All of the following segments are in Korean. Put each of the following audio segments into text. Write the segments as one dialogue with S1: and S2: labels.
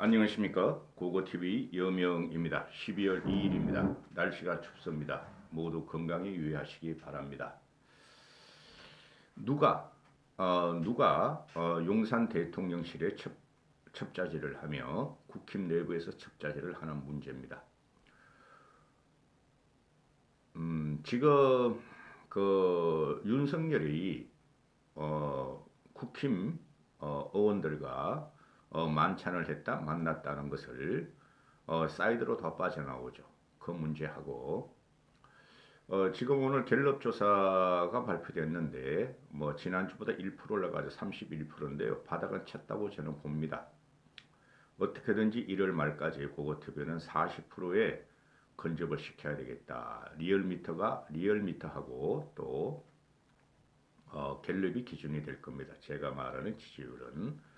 S1: 안녕하십니까. 고고TV 여명입니다. 12월 2일입니다. 날씨가 춥습니다. 모두 건강에 유의하시기 바랍니다. 누가 용산 대통령실에 첩자질을 하며 국힘 내부에서 첩자질을 하는 문제입니다. 지금 윤석열이 국힘 의원들과 만찬을 했다 만났다는 것을 사이드로 더 빠져나오죠. 그 문제하고 지금 오늘 갤럽 조사가 발표됐는데 뭐 지난주보다 1% 올라가서 31%인데요. 바닥은 쳤다고 저는 봅니다. 어떻게든지 1월 말까지 그거 투표는 40%에 근접을 시켜야 되겠다. 리얼미터하고 또 갤럽이 기준이 될 겁니다. 제가 말하는 지지율은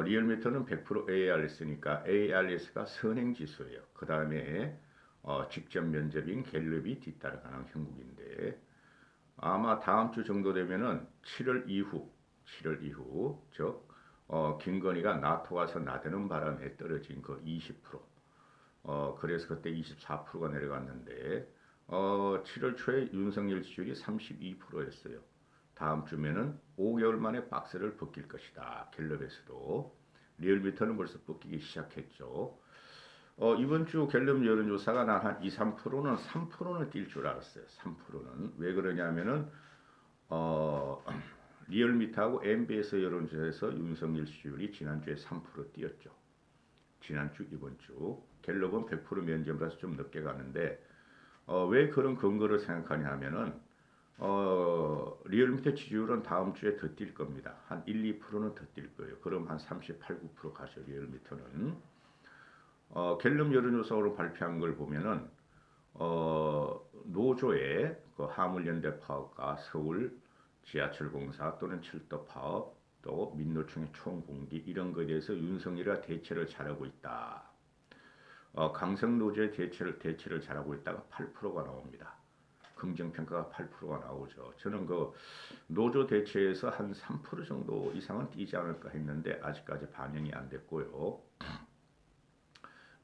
S1: 리얼미터는 100% ARS니까 ARS가 선행지수예요. 그 다음에 직접 면접인 갤럽이 뒤따라가는 형국인데 아마 다음 주 정도 되면은 7월 이후 즉 김건희가 나토 가서 나대는 바람에 떨어진 그 20%, 그래서 그때 24%가 내려갔는데 7월 초에 윤석열 지지율이 32%였어요. 다음 주면은 5개월 만에 박스를 벗길 것이다. 갤럽에서도. 리얼미터는 벌써 벗기기 시작했죠. 이번 주 갤럽 여론조사가 난 한 2, 3%는 3%는 뛸 줄 알았어요. 3%는. 왜 그러냐면은 어, 리얼미터하고 MBS 여론조사에서 윤석열 지지율이 지난주에 3% 뛰었죠. 지난주, 이번 주. 갤럽은 100% 면접이라서 좀 늦게 가는데 왜 그런 근거를 생각하냐 하면은 리얼미터 지지율은 다음 주에 더 뛸 겁니다. 한 1, 2%는 더 뛸 거예요. 그럼 한 38, 9% 가죠. 리얼미터는. 갤럽 여론조사로 발표한 걸 보면은 노조의 그 화물연대 파업과 서울 지하철 공사 또는 철도 파업 또 민노총의 총공기 이런 것에 대해서 윤석열이가 대처를 잘하고 있다. 강성노조의 대처를 잘하고 있다가 8%가 나옵니다. 긍정평가가 8%가 나오죠. 저는 그 노조 대체에서 한 3% 정도 이상은 뛰지 않을까 했는데 아직까지 반영이 안 됐고요.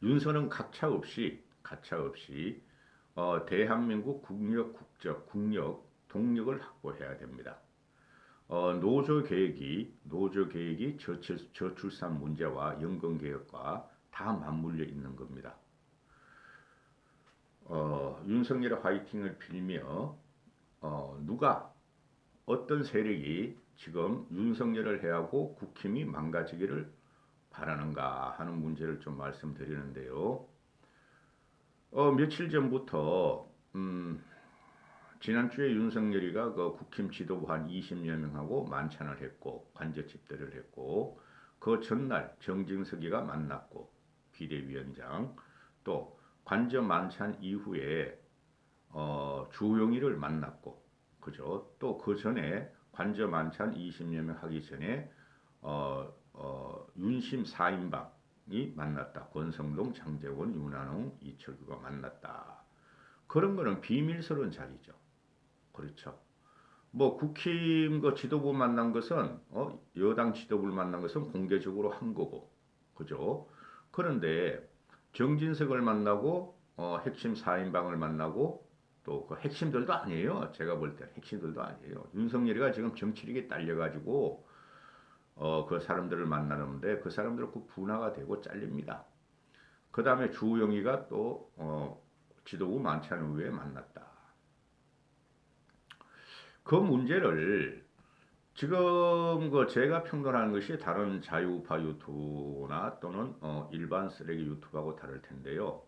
S1: 윤석은 가차 없이 대한민국 국력, 동력을 확보해야 됩니다. 노조 계획이 저출산 문제와 연금 개혁과 다 맞물려 있는 겁니다. 윤석열의 화이팅을 빌며 누가 어떤 세력이 지금 윤석열을 해하고 국힘이 망가지기를 바라는가 하는 문제를 좀 말씀드리는데요. 며칠 전부터 지난주에 윤석열이가 그 국힘 지도부 한 20여 명하고 만찬을 했고 관저 집대를 했고 그 전날 정진석이가 만났고 비대위원장 또 관저 만찬 이후에 주용이를 만났고 그죠? 또 그 전에 관저 만찬 20여 명 하기 전에 윤심 4인방이 만났다. 권성동, 장재원, 윤한홍, 이철규가 만났다. 그런 거는 비밀스러운 자리죠. 그렇죠. 뭐 국힘 그 지도부 만난 것은 여당 지도부를 만난 것은 공개적으로 한 거고, 그죠? 그런데 정진석을 만나고 핵심 4인방을 만나고 또 그 핵심들도 아니에요. 제가 볼 때는 핵심들도 아니에요. 윤석열이가 지금 정치력에 딸려가지고 그 사람들을 만나는데 그 사람들 그 분화가 되고 잘립니다. 그 다음에 주영이가 또 지도부 만찬 후에 만났다. 그 문제를 지금 그 제가 평론하는 것이 다른 자유우파 유튜브나 또는 일반 쓰레기 유튜브하고 다를 텐데요.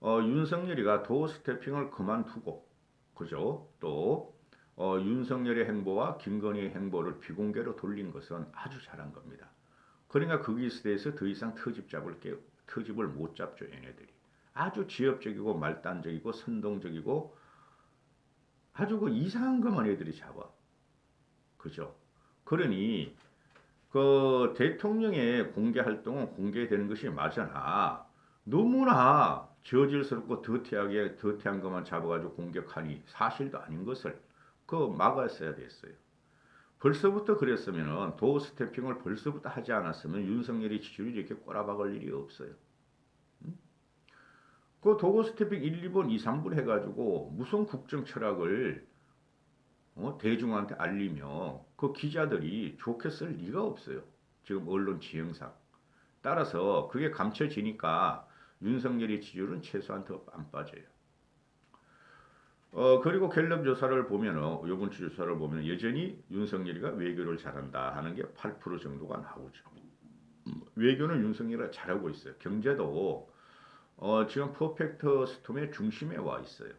S1: 윤석열이가 도어 스태핑을 그만두고 그죠? 또 윤석열의 행보와 김건희의 행보를 비공개로 돌린 것은 아주 잘한 겁니다. 그러니까 거기에 대해서 더 이상 터집을 못 잡죠, 얘네들이. 아주 지엽적이고 말단적이고 선동적이고 아주 그 이상한 것만 애들이 잡아. 그죠? 그러니 그 대통령의 공개 활동은 공개되는 것이 맞으나 너무나 저질스럽고 더티한 것만 잡아가지고 공격하니 사실도 아닌 것을 그 막았어야 됐어요. 벌써부터 그랬으면은 도어 스태핑을 벌써부터 하지 않았으면 윤석열이 지지율이 이렇게 꼬라박을 일이 없어요. 그 도어 스태핑 1, 2번, 2, 3분 해가지고 무슨 국정 철학을 대중한테 알리며 그 기자들이 좋게 쓸 리가 없어요. 지금 언론 지형상. 따라서 그게 감춰지니까 윤석열의 지지율은 최소한 더 안 빠져요. 그리고 갤럽 조사를 보면은 이번 주 조사를 보면 여전히 윤석열이가 외교를 잘한다 하는 게 8% 정도가 나오죠. 외교는 윤석열이가 잘하고 있어요. 경제도 지금 퍼펙트 스톰의 중심에 와 있어요.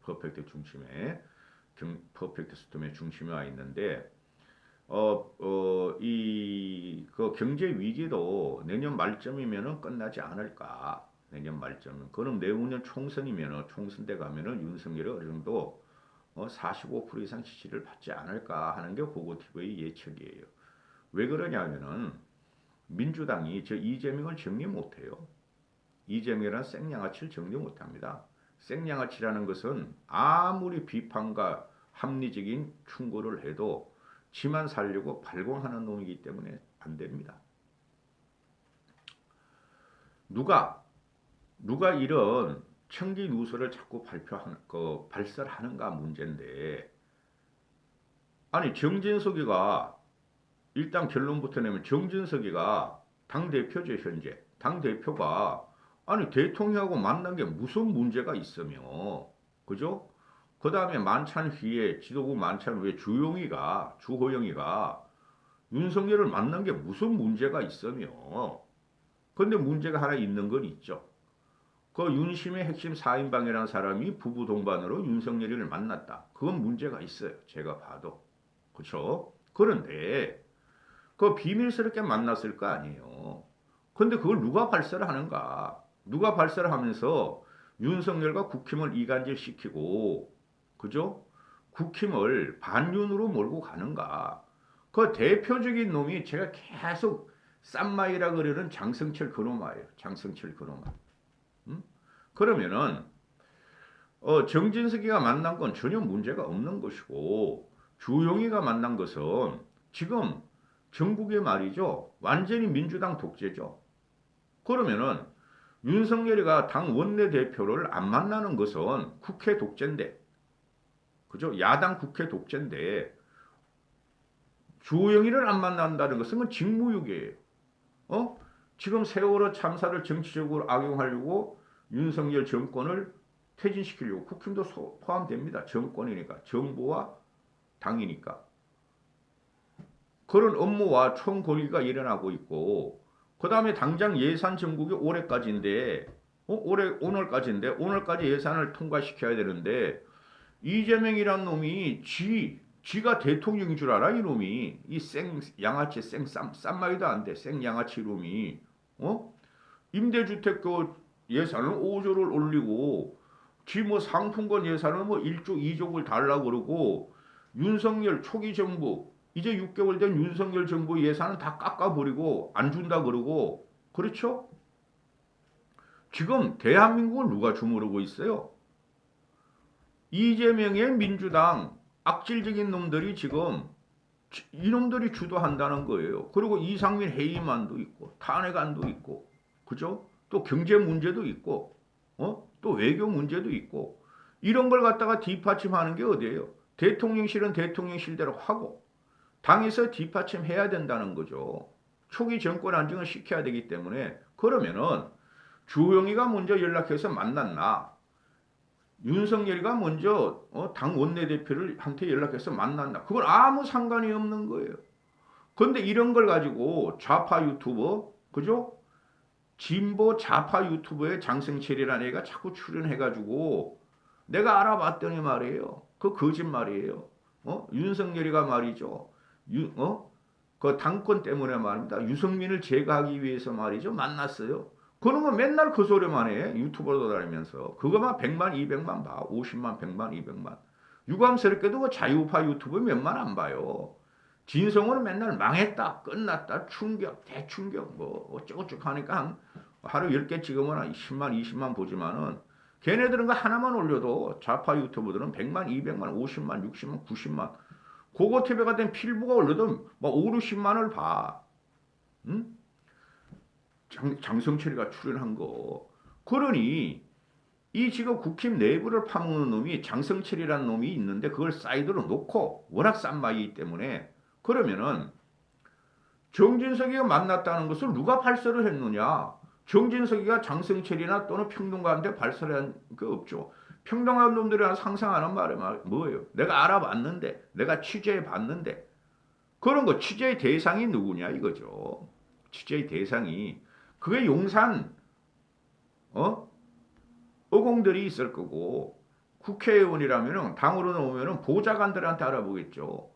S1: 퍼펙트 중심에 퍼펙트 스톰의 중심에 와 있는데 그 경제 위기도 내년 말쯤이면은 끝나지 않을까. 내년 말쯤은. 그럼 내후년 총선이면은 총선 때 가면은 윤석열이 어느 정도 45% 이상 지지를 받지 않을까 하는 게 고고티브의 예측이에요. 왜 그러냐면은 민주당이 저 이재명을 정리 못해요. 이재명이란 생양아치를 정리 못합니다. 생양아치라는 것은 아무리 비판과 합리적인 충고를 해도 지만 살려고 발광하는 놈이기 때문에 안 됩니다. 누가 이런 청기 누설을 자꾸 발설하는가 문제인데, 아니 정진석이가 일단 결론부터 내면 정진석이가 당 대표죠. 현재 당 대표가 아니 대통령하고 만난 게 무슨 문제가 있으며, 그죠? 그 다음에 만찬 후에 지도부 만찬 후에 주호영이가 윤석열을 만난 게 무슨 문제가 있으며, 근데 문제가 하나 있는 건 있죠. 그 윤심의 핵심 4인방이라는 사람이 부부 동반으로 윤석열이를 만났다. 그건 문제가 있어요. 제가 봐도. 그렇죠? 그런데 그 비밀스럽게 만났을 거 아니에요. 근데 그걸 누가 발설을 하는가? 누가 발설을 하면서 윤석열과 국힘을 이간질시키고, 그죠? 국힘을 반윤으로 몰고 가는가? 그 대표적인 놈이 제가 계속 쌈마이라 그러는 장성철 그놈아예요. 장성철 그놈아. 그러면은 정진석이가 만난 건 전혀 문제가 없는 것이고, 주용이가 만난 것은 지금 전국에 말이죠. 완전히 민주당 독재죠. 그러면은 윤석열이가 당 원내대표를 안 만나는 것은 국회 독재인데, 그죠? 야당 국회 독재인데, 주호영이를 안 만난다는 것은 직무유기예요. 지금 세월호 참사를 정치적으로 악용하려고 윤석열 정권을 퇴진시키려고, 국힘도 포함됩니다. 정권이니까, 정부와 당이니까. 그런 업무와 총권위가 일어나고 있고, 그 다음에 당장 예산 정국이 올해까지인데, 오늘까지 예산을 통과시켜야 되는데, 이재명이란 놈이 지가 대통령인 줄 알아, 이놈이. 이 양아치 쌈마이도 안 돼. 양아치 놈이. 임대주택 그 예산을 5조를 올리고, 뭐 상품권 예산을 뭐 1조, 2조를 달라고 그러고, 윤석열 초기 정부, 이제 6개월 된 윤석열 정부 예산은 다 깎아버리고 안 준다 그러고, 그렇죠? 지금 대한민국을 누가 주무르고 있어요? 이재명의 민주당 악질적인 놈들이 지금 이놈들이 주도한다는 거예요. 그리고 이상민 해임안도 있고 탄핵안도 있고, 그죠? 또 경제 문제도 있고, 또 외교 문제도 있고, 이런 걸 갖다가 뒷받침하는 게 어디예요? 대통령실은 대통령실대로 하고 당에서 뒷받침해야 된다는 거죠. 초기 정권 안정을 시켜야 되기 때문에. 그러면은 주호영이가 먼저 연락해서 만났나, 윤석열이가 먼저 당 원내대표를 한테 연락해서 만났나, 그건 아무 상관이 없는 거예요. 그런데 이런 걸 가지고 좌파 유튜버, 그죠? 진보 좌파 유튜버의 장성철이라는 애가 자꾸 출연해가지고, 내가 알아봤더니 말이에요. 그 거짓말이에요. 윤석열이가 말이죠. 그 당권 때문에 말입니다. 유승민을 제거하기 위해서 말이죠. 만났어요. 그런 거 맨날 그 소리만 해. 유튜버도 다니면서. 그거만 100만, 200만 봐. 50만, 100만, 200만. 유감스럽게도 그 자유파 유튜브 몇만 안 봐요. 진성호는 맨날 망했다, 끝났다, 충격, 대충격, 뭐 어쩌고저쩌고 하니까 하루 10개 찍으면 10만, 20만 보지만은, 걔네들은 거 하나만 올려도 좌파 유튜버들은 100만, 200만, 50만, 60만, 90만, 고고태배가 된 필부가 올려도 막 5, 60만 원을 봐. 응? 장성철이가 출연한 거. 그러니 이 지금 국힘 내부를 파먹는 놈이 장성철이라는 놈이 있는데 그걸 사이드로 놓고 워낙 싼 마이기 때문에 그러면은 정진석이가 만났다는 것을 누가 발설을 했느냐? 정진석이가 장성철이나 또는 평론가한테 발설한 게 없죠. 평론가 놈들이 상상하는 말이 뭐예요? 내가 알아봤는데, 내가 취재해 봤는데 그런 거 취재의 대상이 누구냐 이거죠. 취재의 대상이 그게 용산 어공들이 있을 거고 국회의원이라면은 당으로 나오면은 보좌관들한테 알아보겠죠.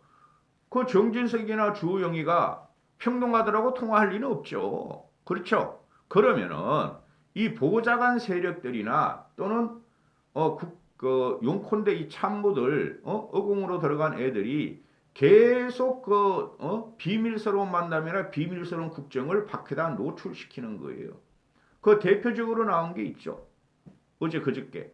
S1: 그 정진석이나 주호영이가 평론가들하고 통화할 리는 없죠. 그렇죠? 그러면은 이 보좌관 세력들이나 또는 용콘대 이 참모들 어공으로 들어간 애들이 계속 비밀스러운 만남이나 비밀스러운 국정을 밖에다 노출시키는 거예요. 그 대표적으로 나온 게 있죠. 어제 그저께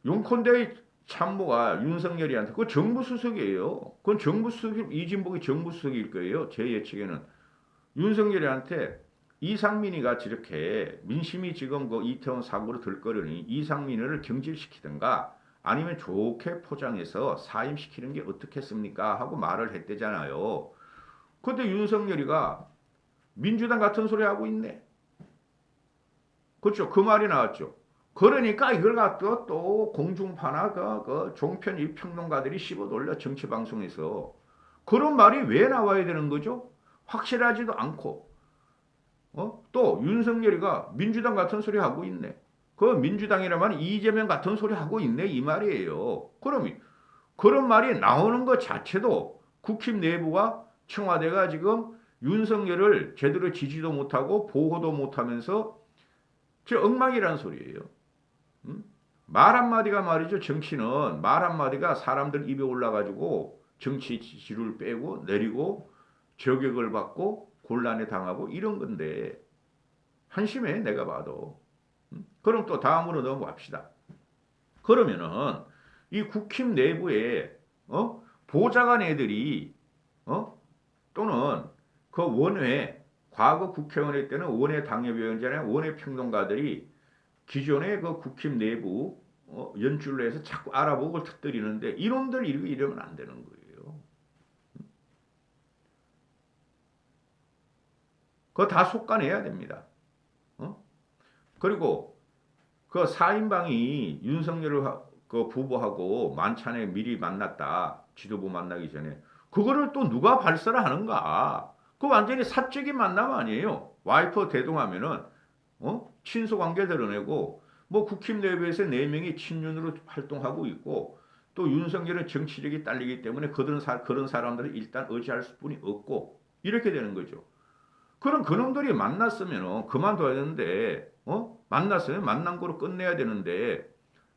S1: 용콘대 참모가 윤석열이한테 그 정부 수석이에요. 그건 정부 수석 이진복이 정부 수석일 거예요. 제 예측에는 윤석열이한테 이상민이가 저렇게 민심이 지금 그 이태원 사고로 들거려니 이상민을 경질시키든가 아니면 좋게 포장해서 사임시키는 게 어떻겠습니까? 하고 말을 했대잖아요. 그때 윤석열이가 민주당 같은 소리 하고 있네. 그렇죠. 그 말이 나왔죠. 그러니까 이걸 갖고 또 공중파나 그 종편 이 평론가들이 씹어 놀려 정치 방송에서 그런 말이 왜 나와야 되는 거죠? 확실하지도 않고 또 윤석열이가 민주당 같은 소리 하고 있네. 그 민주당이라면 이재명 같은 소리 하고 있네 이 말이에요. 그러면 그런 말이 나오는 것 자체도 국힘 내부가 청와대가 지금 윤석열을 제대로 지지도 못하고 보호도 못하면서 저 엉망이란 소리예요. 말 한마디가 말이죠. 정치는 말 한마디가 사람들 입에 올라가지고 정치 지지를 빼고 내리고 저격을 받고 곤란에 당하고 이런 건데 한심해 내가 봐도. 그럼 또 다음으로 넘어갑시다. 그러면은 이 국힘 내부에 보좌관 애들이 또는 그 원외 과거 국회의원일 때는 원외 당협위원장이나 원외 평론가들이 기존의 그 국힘 내부 연출로 해서 자꾸 알아보고 터뜨리는데 이놈들 이러면 안 되는 거예요. 그거 다 속아내야 됩니다. 그리고 그 4인방이 윤석열을 그 부부하고 만찬에 미리 만났다. 지도부 만나기 전에. 그거를 또 누가 발설을 하는가? 그 완전히 사적인 만남 아니에요. 와이프 대동하면은 친소 관계 드러내고 뭐 국힘 내부에서 4명이 친윤으로 활동하고 있고 또 윤석열은 정치력이 딸리기 때문에 그런 사람들을 일단 의지할 수뿐이 없고 이렇게 되는 거죠. 그럼 그놈들이 만났으면 그만둬야 되는데 만났으면 만난 거로 끝내야 되는데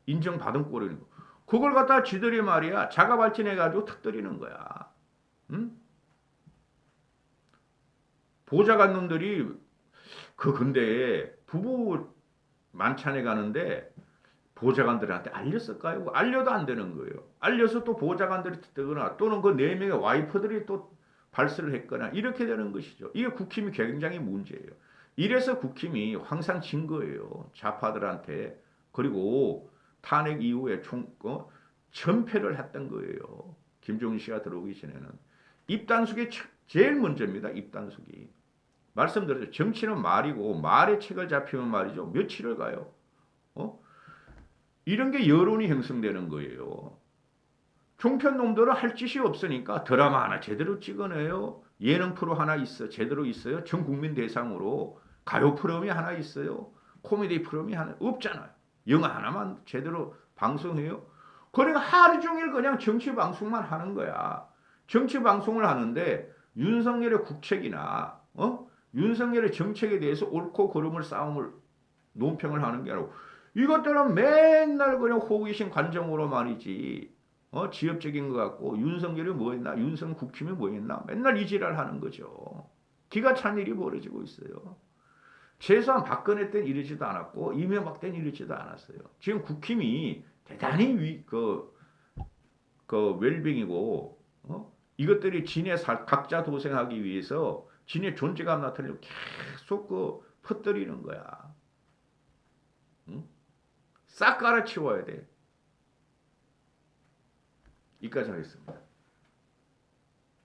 S1: 인정받은 꼴이는 거. 그걸 갖다 지들이 말이야 자가 발전해가지고 턱들이는 거야. 응? 보좌관 놈들이 근데 부부 만찬에 가는데 보좌관들한테 알렸을까요? 알려도 안 되는 거예요. 알려서 또 보좌관들이 뜨거나 또는 그 4명의 와이프들이 또 발설을 했거나 이렇게 되는 것이죠. 이게 국힘이 굉장히 문제예요. 이래서 국힘이 항상 진 거예요. 좌파들한테. 그리고 탄핵 이후에 전패를 했던 거예요. 김종인 씨가 들어오기 전에는. 입단속이 제일 문제입니다. 입단속이. 말씀드렸죠. 정치는 말이고 말의 책을 잡히면 말이죠. 며칠을 가요. 이런 게 여론이 형성되는 거예요. 종편 놈들은 할 짓이 없으니까 드라마 하나 제대로 찍어내요. 예능 프로 하나 있어 제대로 있어요. 전 국민 대상으로 가요 프로그램이 하나 있어요. 코미디 프로그램이 하나 없잖아요. 영화 하나만 제대로 방송해요. 그러니까 하루 종일 그냥 정치 방송만 하는 거야. 정치 방송을 하는데 윤석열의 국책이나 윤석열의 정책에 대해서 옳고 그름을 싸움을 논평을 하는 게 아니고 이것들은 맨날 그냥 호기심 관정으로 말이지. 지엽적인 것 같고 윤석열이 뭐 했나 국힘이 뭐 했나 맨날 이 지랄 하는 거죠. 기가 찬 일이 벌어지고 있어요. 최소한 박근혜 때는 이러지도 않았고 이명박 때는 이러지도 않았어요. 지금 국힘이 대단히 그 웰빙이고 이것들이 각자 도생하기 위해서 진의 존재감 나타내고 계속 그 퍼뜨리는 거야. 응? 싹 깔아치워야 돼. 이까지 하겠습니다.